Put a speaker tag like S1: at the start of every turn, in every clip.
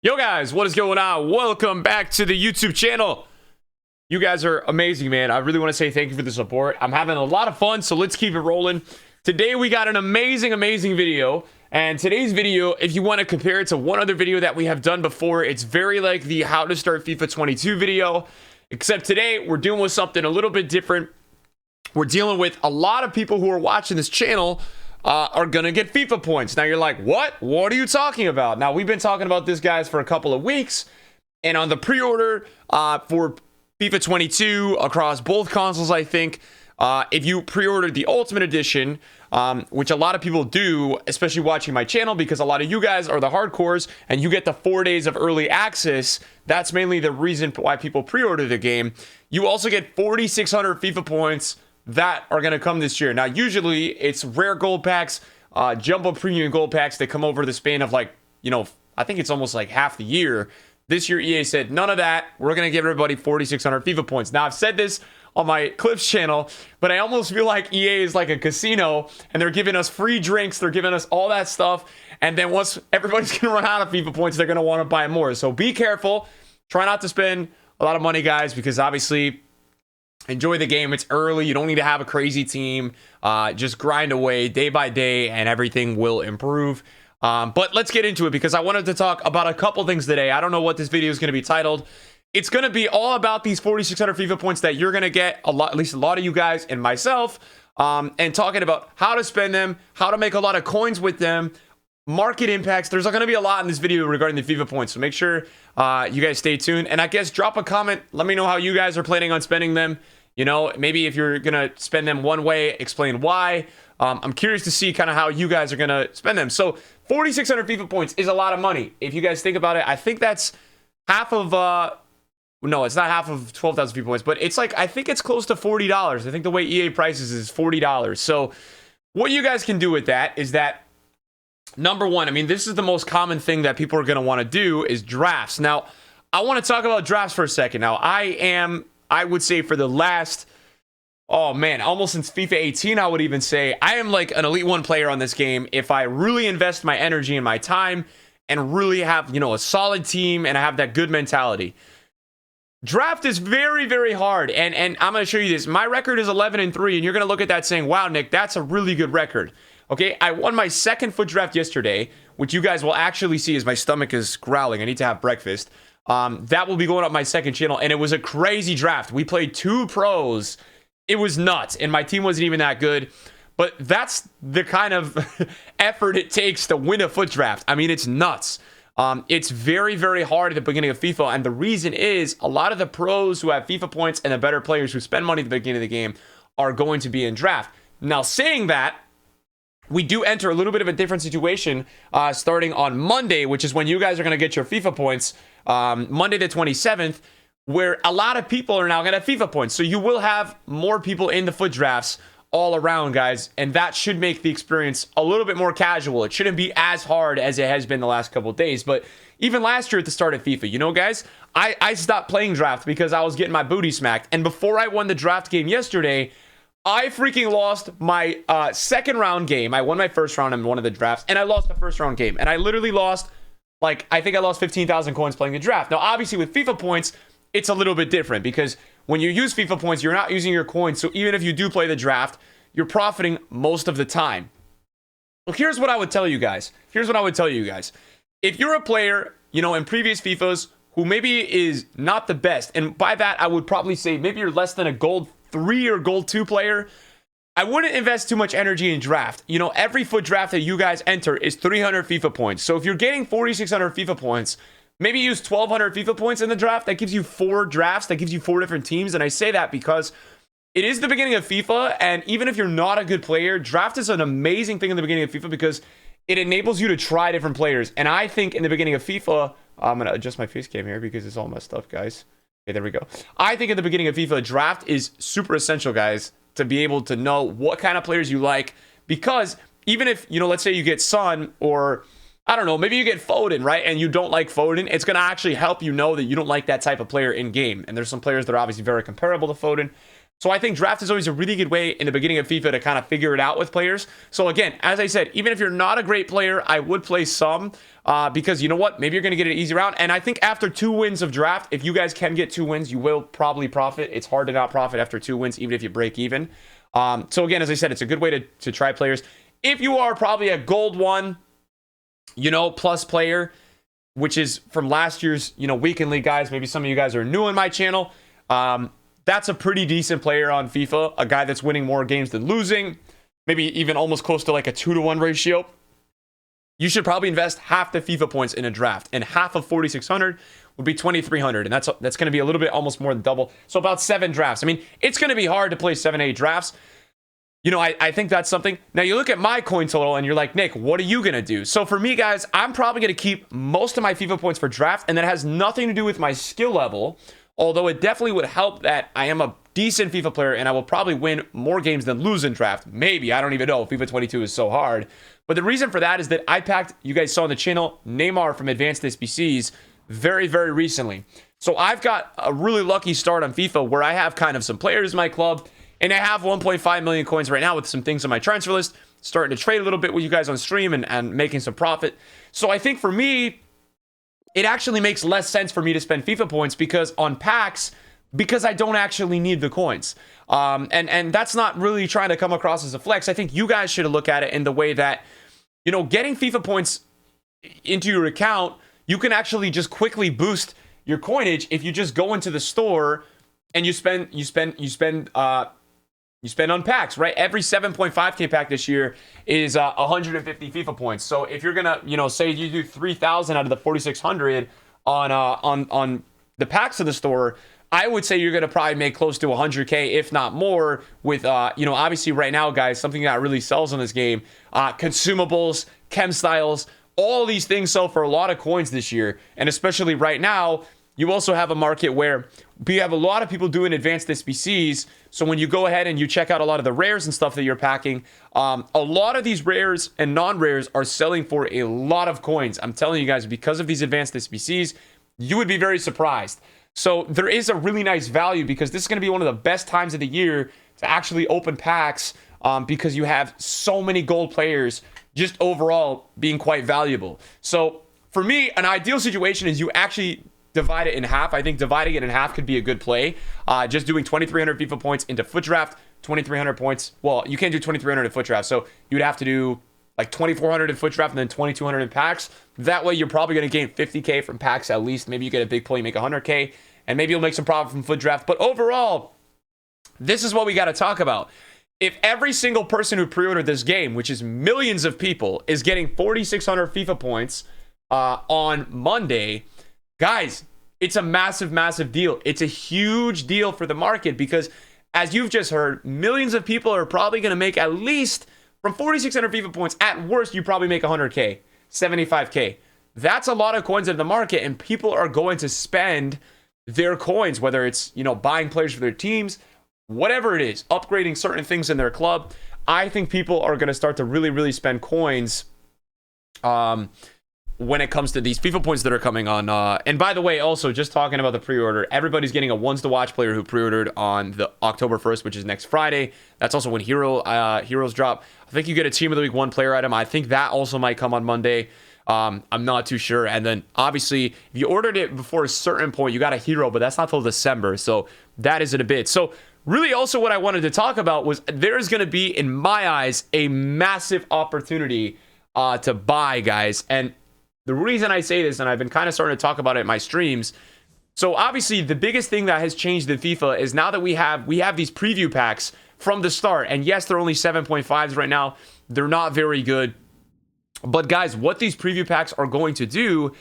S1: Yo guys, what is going on? Welcome back to the YouTube channel. You guys are amazing, man. I really want to say thank you for the support. I'm having a lot of fun, so let's keep it rolling. Today we got an amazing video. And today's video, if you want to compare it to one other video that we have done before, it's very like the how to start FIFA 22 video. Except today we're dealing with something a little bit different. We're dealing with a lot of people who are watching this channel are gonna get FIFA points. Now you're like, what are you talking about? Now we've been talking about this, guys, for a couple of weeks, and on the pre-order for FIFA 22 across both consoles, I think if you pre-ordered the Ultimate Edition, which a lot of people do, especially watching my channel, because a lot of you guys are the hardcores and you get the 4 days of early access. That's mainly the reason why people pre-order the game. You also get 4,600 FIFA points that are going to come this year. Now, usually it's rare gold packs, jumbo premium gold packs that come over the span of, like, you know, I think it's almost like half the year. This year, EA said, none of that. We're going to give everybody 4,600 FIFA points. Now, I've said this on my Clips channel, but I almost feel like EA is like a casino, and they're giving us free drinks. They're giving us all that stuff. And then once everybody's going to run out of FIFA points, they're going to want to buy more. So be careful. Try not to spend a lot of money, guys, because obviously, enjoy the game. It's early. You don't need to have a crazy team. Just grind away day by day and everything will improve. But let's get into it, because I wanted to talk about a couple things today. I don't know what this video is going to be titled. It's going to be all about these 4,600 FIFA points that you're going to get, at least a lot of you guys and myself, and talking about how to spend them, how to make a lot of coins with them, market impacts. There's going to be a lot in this video regarding the FIFA points, so make sure you guys stay tuned. And I guess drop a comment. Let me know how you guys are planning on spending them. You know, maybe if you're going to spend them one way, explain why. I'm curious to see kind of how you guys are going to spend them. So 4,600 FIFA points is a lot of money. If you guys think about it, I think that's half of, no, it's not half of 12,000 FIFA points, but it's like, I think it's close to $40. I think the way EA prices is $40. So what you guys can do with that is that, number one, I mean, this is the most common thing that people are going to want to do is drafts. Now, I want to talk about drafts for a second. Now, I would say for the last, oh man, almost since FIFA 18, I would even say I am like an Elite 1 player on this game if I really invest my energy and my time and really have, you know, a solid team and I have that good mentality. Draft is very hard, and I'm going to show you this. My record is 11-3, and you're going to look at that saying, wow, Nick, that's a really good record. Okay, I won my second foot draft yesterday, which you guys will actually see as my stomach is growling. I need to have breakfast. That will be going up my second channel, and it was a crazy draft. We played 2 pros. It was nuts, and my team wasn't even that good. But that's the kind of effort it takes to win a foot draft. I mean, it's nuts. It's very hard at the beginning of FIFA, and the reason is a lot of the pros who have FIFA points and the better players who spend money at the beginning of the game are going to be in draft. Now, saying that, we do enter a little bit of a different situation starting on Monday, which is when you guys are going to get your FIFA points, Monday the 27th, where a lot of people are now going to have FIFA points. So you will have more people in the foot drafts all around, guys, and that should make the experience a little bit more casual. It shouldn't be as hard as it has been the last couple of days. But even last year at the start of FIFA, you know, guys, I stopped playing draft because I was getting my booty smacked. And before I won the draft game yesterday, I freaking lost my second round game. I won my first round in one of the drafts, and I lost the first round game. And I literally lost, like, I think I lost 15,000 coins playing the draft. Now, obviously, with FIFA points, it's a little bit different because when you use FIFA points, you're not using your coins. So even if you do play the draft, you're profiting most of the time. Well, here's what I would tell you guys. If you're a player, you know, in previous FIFAs who maybe is not the best, and by that, I would probably say maybe you're less than a gold 3 or gold 2 player, I wouldn't invest too much energy in draft. You know, every foot draft that you guys enter is 300 FIFA points. So if you're getting 4,600 FIFA points, maybe use 1,200 FIFA points in the draft. That gives you 4 drafts. That gives you 4 different teams. And I say that because it is the beginning of FIFA. And even if you're not a good player, draft is an amazing thing in the beginning of FIFA because it enables you to try different players. And I think in the beginning of FIFA, I'm going to adjust my face cam here because it's all messed up, guys. Okay, there we go. I think at the beginning of FIFA, draft is super essential, guys, to be able to know what kind of players you like. Because even if, you know, let's say you get Son or, I don't know, maybe you get Foden, right? And you don't like Foden, it's going to actually help you know that you don't like that type of player in game. And there's some players that are obviously very comparable to Foden. So I think draft is always a really good way in the beginning of FIFA to kind of figure it out with players. So again, as I said, even if you're not a great player, I would play some because you know what? Maybe you're going to get an easy round. And I think after 2 wins of draft, if you guys can get 2 wins, you will probably profit. It's hard to not profit after 2 wins, even if you break even. So again, as I said, it's a good way to try players. If you are probably a gold 1, plus player, which is from last year's, weekend league guys, maybe some of you guys are new on my channel. That's a pretty decent player on FIFA, a guy that's winning more games than losing, maybe even almost close to like a 2-to-1 ratio. You should probably invest half the FIFA points in a draft, and half of 4,600 would be 2,300, and that's going to be a little bit almost more than double. So about 7 drafts. I mean, it's going to be hard to play 7-8 drafts. I think that's something. Now, you look at my coin total, and you're like, Nick, what are you going to do? So for me, guys, I'm probably going to keep most of my FIFA points for draft, and that has nothing to do with my skill level. Although it definitely would help that I am a decent FIFA player and I will probably win more games than lose in draft. Maybe. I don't even know. FIFA 22 is so hard. But the reason for that is that I packed, you guys saw on the channel, Neymar from Advanced SBCs very, very recently. So I've got a really lucky start on FIFA where I have kind of some players in my club and I have 1.5 million coins right now with some things on my transfer list. Starting to trade a little bit with you guys on stream and making some profit. So I think for me, it actually makes less sense for me to spend FIFA points because on packs, because I don't actually need the coins. And that's not really trying to come across as a flex. I think you guys should look at it in the way that, getting FIFA points into your account, you can actually just quickly boost your coinage if you just go into the store and you spend on packs, right? Every 7.5K pack this year is 150 FIFA points. So if you're gonna, say you do 3,000 out of the 4,600 on the packs in the store, I would say you're gonna probably make close to 100K, if not more. With obviously right now, guys, something that really sells in this game, consumables, chem styles, all these things sell for a lot of coins this year, and especially right now. You also have a market where we have a lot of people doing advanced SBCs. So when you go ahead and you check out a lot of the rares and stuff that you're packing, a lot of these rares and non-rares are selling for a lot of coins. I'm telling you guys, because of these advanced SBCs, you would be very surprised. So there is a really nice value because this is going to be one of the best times of the year to actually open packs because you have so many gold players just overall being quite valuable. So for me, an ideal situation is you actually divide it in half. I think dividing it in half could be a good play. Just doing 2,300 FIFA points into foot draft, 2,300 points. Well, you can't do 2,300 in foot draft, so you'd have to do like 2,400 in foot draft and then 2,200 in packs. That way, you're probably going to gain 50K from packs at least. Maybe you get a big play, you make 100K, and maybe you'll make some profit from foot draft. But overall, this is what we got to talk about. If every single person who pre-ordered this game, which is millions of people, is getting 4,600 FIFA points on Monday, guys, it's a massive, massive deal. It's a huge deal for the market because, as you've just heard, millions of people are probably going to make at least from 4,600 FIFA points. At worst, you probably make 100K, 75K. That's a lot of coins in the market, and people are going to spend their coins, whether it's, buying players for their teams, whatever it is, upgrading certain things in their club. I think people are going to start to really, really spend coins when it comes to these FIFA points that are coming on. And by the way, also just talking about the pre-order, everybody's getting a ones to watch player who pre-ordered on the October 1st, which is next Friday. That's also when heroes drop. I think you get a team of the week 1 player item. I think that also might come on Monday. I'm not too sure. And then obviously, if you ordered it before a certain point, you got a hero, but that's not till December. So that is in a bit. So really also what I wanted to talk about was there's going to be, in my eyes, a massive opportunity to buy, guys. And the reason I say this, and I've been kind of starting to talk about it in my streams, so obviously the biggest thing that has changed in FIFA is now that we have these preview packs from the start. And yes, they're only 7.5s right now. They're not very good. But guys, what these preview packs are going to do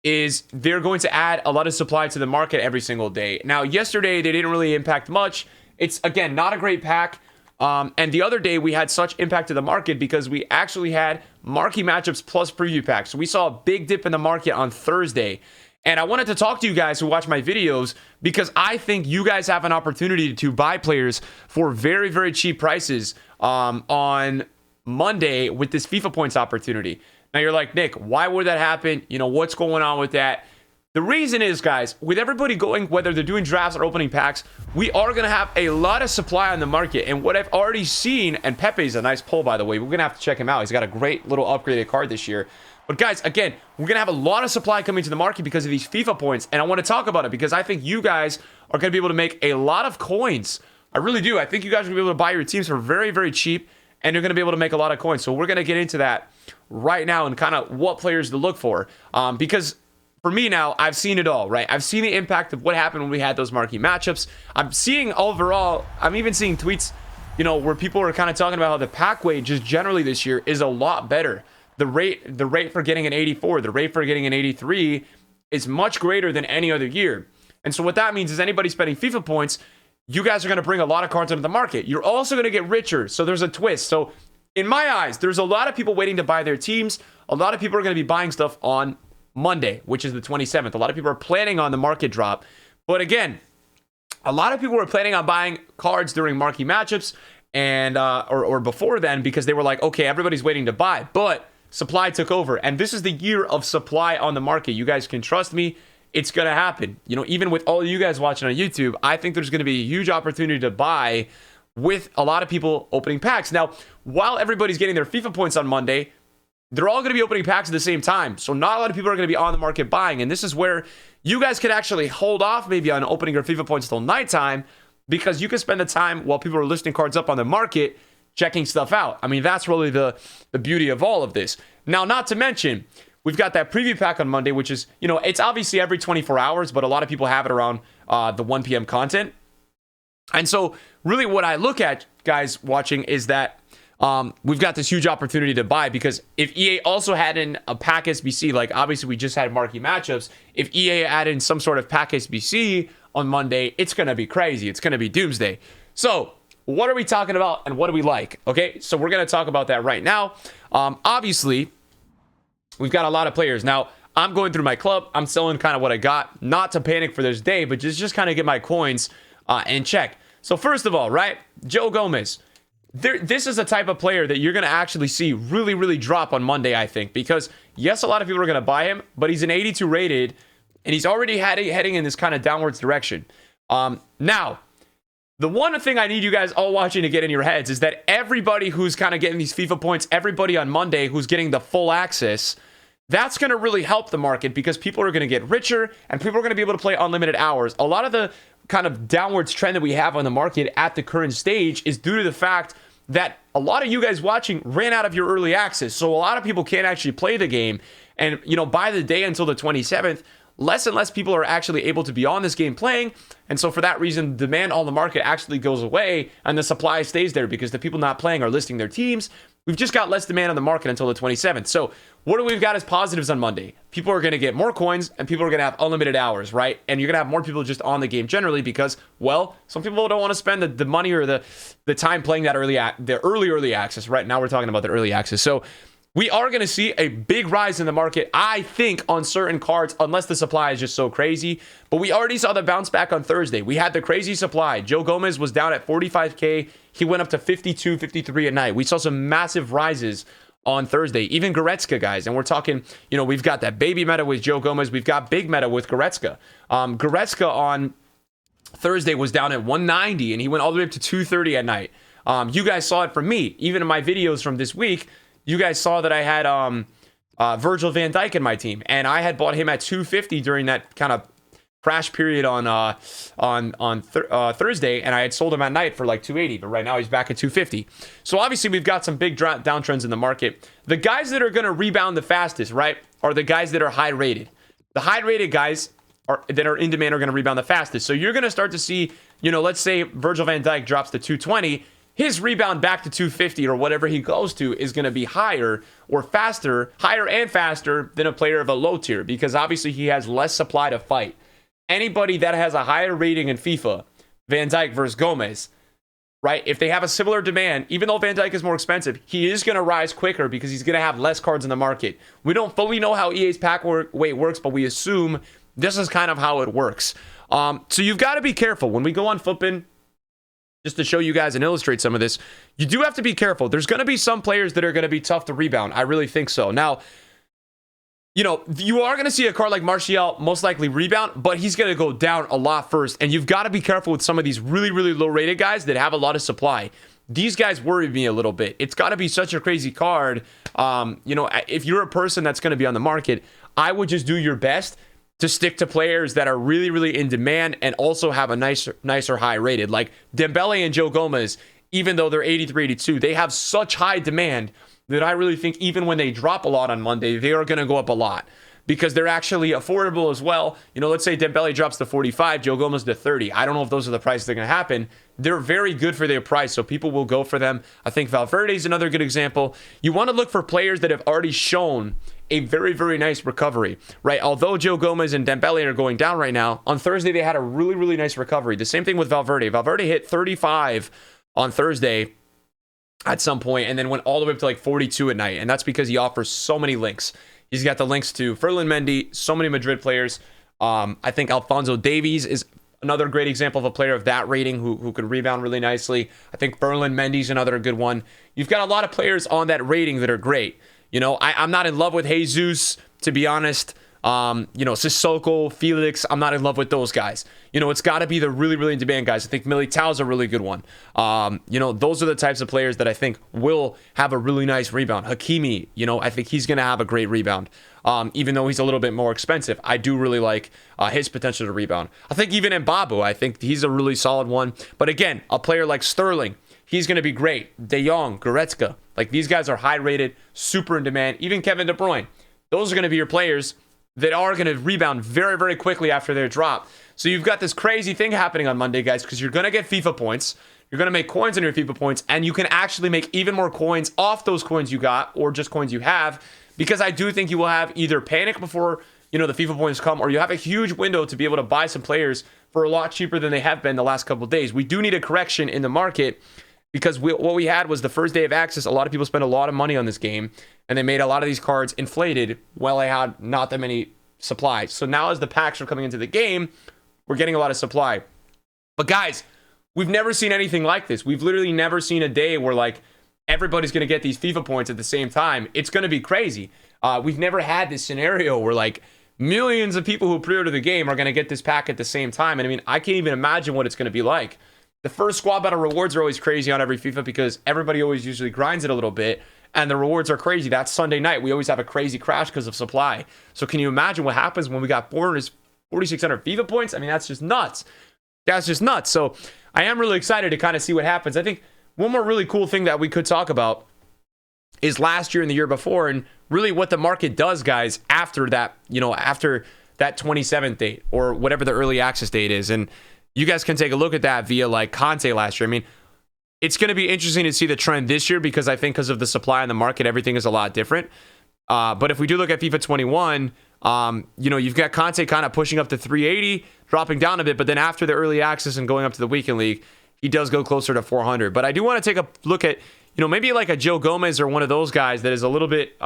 S1: is they're going to add a lot of supply to the market every single day. Now, yesterday, they didn't really impact much. It's, again, not a great pack. And the other day, we had such impact to the market because we actually had marquee matchups plus preview packs. So we saw a big dip in the market on Thursday. And I wanted to talk to you guys who watch my videos because I think you guys have an opportunity to buy players for very, very cheap prices on Monday with this FIFA points opportunity. Now, you're like, Nick, why would that happen? What's going on with that? The reason is, guys, with everybody going, whether they're doing drafts or opening packs, we are going to have a lot of supply on the market. And what I've already seen, and Pepe's a nice pull, by the way. We're going to have to check him out. He's got a great little upgraded card this year. But guys, again, we're going to have a lot of supply coming to the market because of these FIFA points. And I want to talk about it because I think you guys are going to be able to make a lot of coins. I really do. I think you guys are going to be able to buy your teams for very, very cheap. And you're going to be able to make a lot of coins. So we're going to get into that right now and kind of what players to look for. Because for me now, I've seen it all, right? I've seen the impact of what happened when we had those marquee matchups. I'm seeing overall, I'm even seeing tweets, you know, where people are kind of talking about how the pack weight just generally this year is a lot better. The rate for getting an 84, the rate for getting an 83 is much greater than any other year. And so what that means is anybody spending FIFA points, you guys are going to bring a lot of cards into the market. You're also going to get richer. So there's a twist. So in my eyes, there's a lot of people waiting to buy their teams. A lot of people are going to be buying stuff on Monday, which is the 27th. A lot of people are planning on the market drop. But again, a lot of people were planning on buying cards during marquee matchups and or before then because they were like, okay, everybody's waiting to buy. But supply took over. And this is the year of supply on the market. You guys can trust me. It's going to happen. You know, even with all of you guys watching on YouTube, I think there's going to be a huge opportunity to buy with a lot of people opening packs. Now, while everybody's getting their FIFA points on Monday, they're all going to be opening packs at the same time. So not a lot of people are going to be on the market buying. And this is where you guys can actually hold off maybe on opening your FIFA points till nighttime because you can spend the time while people are listing cards up on the market checking stuff out. I mean, that's really the beauty of all of this. Now, not to mention, we've got that preview pack on Monday, which is, you know, it's obviously every 24 hours, but a lot of people have it around the 1 p.m. content. And so really what I look at, guys, watching is that we've got this huge opportunity to buy because if EA also had in a pack SBC, like obviously we just had marquee matchups, if EA added in some sort of pack SBC on Monday, it's going to be crazy. It's going to be doomsday. So what are we talking about and what do we like? Okay, so we're going to talk about that right now. Obviously, we've got a lot of players. Now, I'm going through my club. I'm selling kind of what I got. Not to panic for this day, but just kind of get my coins in check. So first of all, right, Joe Gomez. This is a type of player that you're going to actually see really, really drop on Monday, I think. Because, yes, a lot of people are going to buy him, but he's an 82 rated, and he's already heading in this kind of downwards direction. Now, the one thing I need you guys all watching to get in your heads is that everybody who's kind of getting these FIFA points, everybody on Monday who's getting the full access, that's going to really help the market because people are going to get richer, and people are going to be able to play unlimited hours. A lot of the kind of downwards trend that we have on the market at the current stage is due to the fact that a lot of you guys watching ran out of your early access. So a lot of people can't actually play the game. And, you know, by the day until the 27th, less and less people are actually able to be on this game playing. And so for that reason, demand on the market actually goes away and the supply stays there because the people not playing are listing their teams. We've just got less demand on the market until the 27th. So what do we've got as positives on Monday? People are going to get more coins and people are going to have unlimited hours, right? And you're going to have more people just on the game generally because, well, some people don't want to spend the money or the time playing that early access. Right now we're talking about the early access. So we are going to see a big rise in the market, I think, on certain cards, unless the supply is just so crazy. But we already saw the bounce back on Thursday. We had the crazy supply. Joe Gomez was down at 45K. He went up to 52, 53 at night. We saw some massive rises on Thursday. Even Goretzka, guys. And we're talking, you know, we've got that baby meta with Joe Gomez. We've got big meta with Goretzka. Goretzka on Thursday was down at 190, and he went all the way up to 230 at night. You guys saw it from me. Even in my videos from this week, you guys saw that I had Virgil van Dijk in my team, and I had bought him at 250 during that kind of crash period on Thursday, and I had sold him at night for like 280, but right now he's back at 250. So obviously we've got some big downtrends in the market. The guys that are going to rebound the fastest, right, are the guys that are high rated. The high rated guys that are in demand are going to rebound the fastest. So you're going to start to see, you know, let's say Virgil van Dijk drops to 220. His rebound back to 250 or whatever he goes to is going to be higher and faster than a player of a low tier because obviously he has less supply to fight. Anybody that has a higher rating in FIFA, Van Dijk versus Gomez, right? If they have a similar demand, even though Van Dijk is more expensive, he is going to rise quicker because he's going to have less cards in the market. We don't fully know how EA's pack weight works, but we assume this is kind of how it works. So you've got to be careful. When we go on Flippin', just to show you guys and illustrate some of this, you do have to be careful. There's going to be some players that are going to be tough to rebound. I really think so. Now, You are going to see a card like Martial most likely rebound, but he's going to go down a lot first. And you've got to be careful with some of these really, really low rated guys that have a lot of supply. These guys worry me a little bit. It's got to be such a crazy card. If you're a person that's going to be on the market, I would just do your best to stick to players that are really, really in demand and also have a nicer high rated. Like Dembele and Joe Gomez, even though they're 83, 82, they have such high demand that I really think even when they drop a lot on Monday, they are going to go up a lot because they're actually affordable as well. Let's say Dembele drops to 45, Joe Gomez to 30. I don't know if those are the prices that are going to happen. They're very good for their price, so people will go for them. I think Valverde is another good example. You want to look for players that have already shown a very, very nice recovery, right? Although Joe Gomez and Dembele are going down right now, on Thursday they had a really, really nice recovery. The same thing with Valverde. Valverde hit 35 on Thursday at some point and then went all the way up to like 42 at night. And that's because he offers so many links. He's got the links to Ferland Mendy, so many Madrid players. I think Alphonso Davies is another great example of a player of that rating who could rebound really nicely. I think Ferland Mendy's another good one. You've got a lot of players on that rating that are great. I'm not in love with Jesus, to be honest. Sissoko, Felix, I'm not in love with those guys. It's got to be the really, really in demand guys. I think Militao's a really good one. Those are the types of players that I think will have a really nice rebound. Hakimi, I think he's going to have a great rebound. Even though he's a little bit more expensive, I do really like his potential to rebound. I think even Mbabu, I think he's a really solid one. But again, a player like Sterling, he's going to be great. De Jong, Goretzka, like these guys are high rated, super in demand. Even Kevin De Bruyne, those are going to be your players that are going to rebound very, very quickly after their drop. So you've got this crazy thing happening on Monday, guys, because you're going to get FIFA points. You're going to make coins on your FIFA points, and you can actually make even more coins off those coins you got or just coins you have, because I do think you will have either panic before, the FIFA points come, or you have a huge window to be able to buy some players for a lot cheaper than they have been the last couple of days. We do need a correction in the market because what we had was the first day of access. A lot of people spent a lot of money on this game, and they made a lot of these cards inflated while they had not that many supplies. So now as the packs are coming into the game, we're getting a lot of supply. But guys, we've never seen anything like this. We've literally never seen a day where like everybody's going to get these FIFA points at the same time. It's going to be crazy. We've never had this scenario where like millions of people who pre-order the game are going to get this pack at the same time. And I mean, I can't even imagine what it's going to be like. The first squad battle rewards are always crazy on every FIFA because everybody always usually grinds it a little bit. And the rewards are crazy. That's Sunday night. We always have a crazy crash because of supply. So can you imagine what happens when we got 4,600 FIFA points? I mean, that's just nuts. That's just nuts. So I am really excited to kind of see what happens. I think one more really cool thing that we could talk about is last year and the year before, and really what the market does, guys, after that, after that 27th date or whatever the early access date is. And you guys can take a look at that via like Conte last year. I mean, it's going to be interesting to see the trend this year because I think because of the supply in the market, everything is a lot different. But if we do look at FIFA 21, you've got Conte kind of pushing up to 380, dropping down a bit. But then after the early access and going up to the weekend league, he does go closer to 400. But I do want to take a look at, maybe like a Joe Gomez or one of those guys that is a little bit,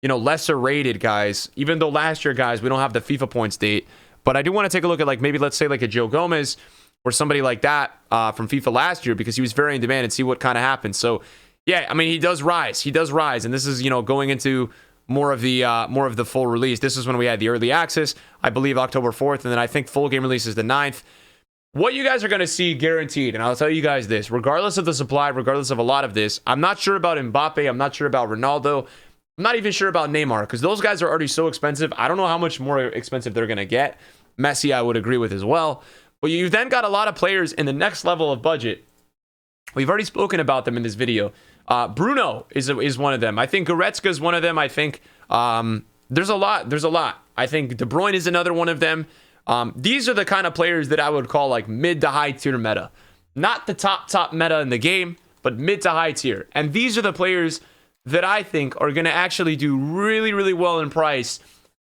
S1: lesser rated guys. Even though last year, guys, we don't have the FIFA points date. But I do want to take a look at like maybe let's say like a Joe Gomez or somebody like that from FIFA last year because he was very in demand and see what kind of happens. So yeah, I mean, he does rise, and this is going into more of the full release. This is when we had the early access, I believe October 4th, and then I think full game release is the 9th. What you guys are going to see guaranteed, and I'll tell you guys this, regardless of the supply, regardless of a lot of this, I'm not sure about Mbappe, I'm not sure about Ronaldo, I'm not even sure about Neymar because those guys are already so expensive. I don't know how much more expensive they're going to get. Messi, I would agree with as well. But you've then got a lot of players in the next level of budget. We've already spoken about them in this video. Bruno is one of them. I think Goretzka is one of them. I think there's a lot. I think De Bruyne is another one of them. These are the kind of players that I would call like mid to high tier meta. Not the top meta in the game, but mid to high tier. And these are the players that I think are going to actually do really, really well in price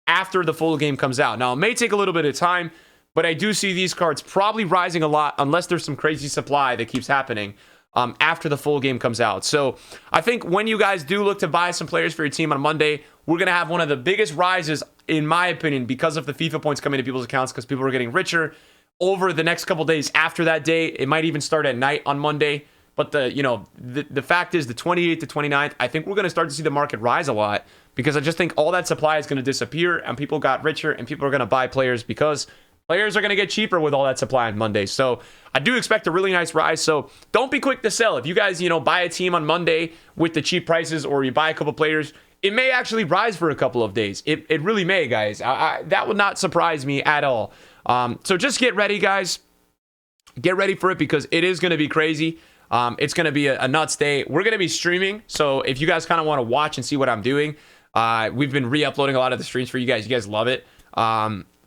S1: after the full game comes out. Now, it may take a little bit of time, but I do see these cards probably rising a lot unless there's some crazy supply that keeps happening after the full game comes out. So I think when you guys do look to buy some players for your team on Monday, we're going to have one of the biggest rises, in my opinion, because of the FIFA points coming to people's accounts because people are getting richer over the next couple days after that day. It might even start at night on Monday. But the fact is the 28th to 29th, I think we're going to start to see the market rise a lot because I just think all that supply is going to disappear and people got richer and people are going to buy players because players are going to get cheaper with all that supply on Monday. So I do expect a really nice rise. So don't be quick to sell. If you guys, buy a team on Monday with the cheap prices, or you buy a couple players, it may actually rise for a couple of days. It really may, guys. That would not surprise me at all. So just get ready, guys. Get ready for it because it is going to be crazy. It's going to be a nuts day. We're going to be streaming. So if you guys kind of want to watch and see what I'm doing, we've been re-uploading a lot of the streams for you guys. You guys love it.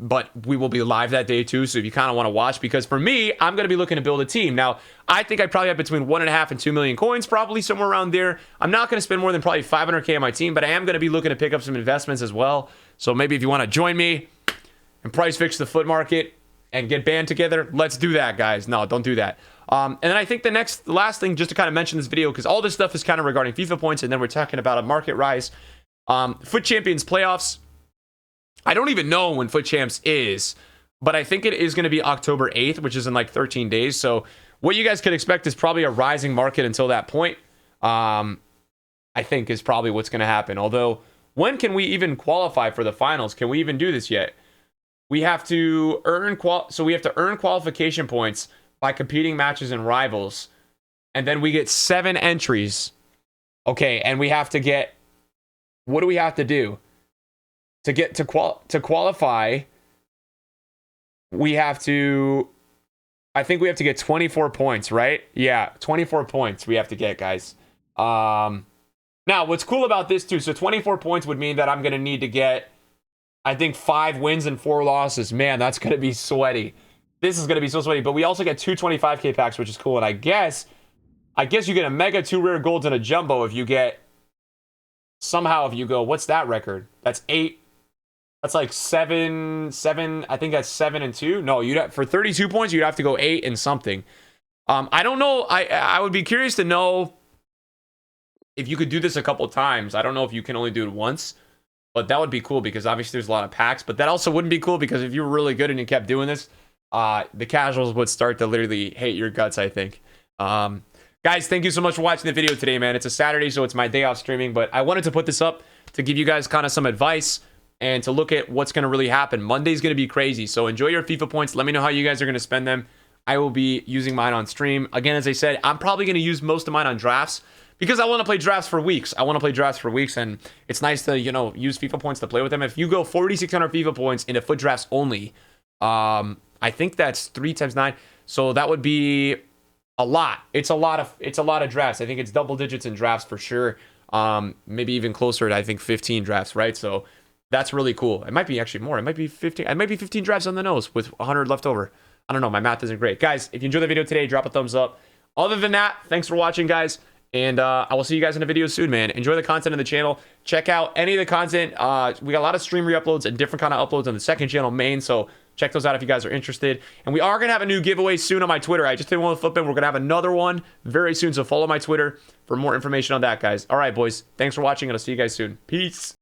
S1: But we will be live that day too. So if you kind of want to watch, because for me, I'm going to be looking to build a team. Now, I think I probably have between 1.5 and 2 million coins, probably somewhere around there. I'm not going to spend more than probably 500K on my team, but I am going to be looking to pick up some investments as well. So maybe if you want to join me and price fix the foot market and get banned together, let's do that, guys. No, don't do that. And then I think the last thing, just to kind of mention this video, because all this stuff is kind of regarding FIFA points, and then we're talking about a market rise. Foot Champions playoffs. I don't even know when Foot Champs is, but I think it is going to be October 8th, which is in like 13 days. So what you guys could expect is probably a rising market until that point. I think is probably what's going to happen. Although, when can we even qualify for the finals? Can we even do this yet? We have to earn qualification points by competing matches and rivals, and then we get 7 entries. Okay, and we have to get, what do we have to do to qualify? We have to, I think we have to get 24 points, right? Yeah, 24 points we have to get, guys. Now what's cool about this too, so 24 points would mean that I'm going to need to get, I think, 5 wins and 4 losses. Man, that's going to be sweaty. This is going to be so sweaty. But we also get 2 25K packs, which is cool. And I guess you get a mega, 2 rare golds, and a jumbo if you get, somehow if you go, what's that record? That's 8. That's like 7. I think that's 7 and 2. No, for 32 points, you'd have to go 8 and something. I don't know. I would be curious to know if you could do this a couple times. I don't know if you can only do it once. But that would be cool because obviously there's a lot of packs. But that also wouldn't be cool because if you were really good and you kept doing this, the casuals would start to literally hate your guts, I think. Guys, thank you so much for watching the video today, man. It's a Saturday, so it's my day off streaming. But I wanted to put this up to give you guys kind of some advice and to look at what's going to really happen. Monday's going to be crazy. So enjoy your FIFA points. Let me know how you guys are going to spend them. I will be using mine on stream. Again, as I said, I'm probably going to use most of mine on drafts, because I want to play drafts for weeks. And it's nice to, use FIFA points to play with them. If you go 4,600 FIFA points into foot drafts only, I think that's 3 times 9. So that would be a lot. It's a lot of drafts. I think it's double digits in drafts for sure. Maybe even closer to, I think, 15 drafts, right? So that's really cool. It might be actually more. It might be 15. It might be 15 drafts on the nose with 100 left over. I don't know. My math isn't great. Guys, if you enjoyed the video today, drop a thumbs up. Other than that, thanks for watching, guys. And I will see you guys in a video soon, man. Enjoy the content on the channel. Check out any of the content. We got a lot of stream re-uploads and different kind of uploads on the second channel main. So check those out if you guys are interested. And we are going to have a new giveaway soon on my Twitter. I just did one with Flipin. We're going to have another one very soon. So follow my Twitter for more information on that, guys. All right, boys. Thanks for watching, and I'll see you guys soon. Peace.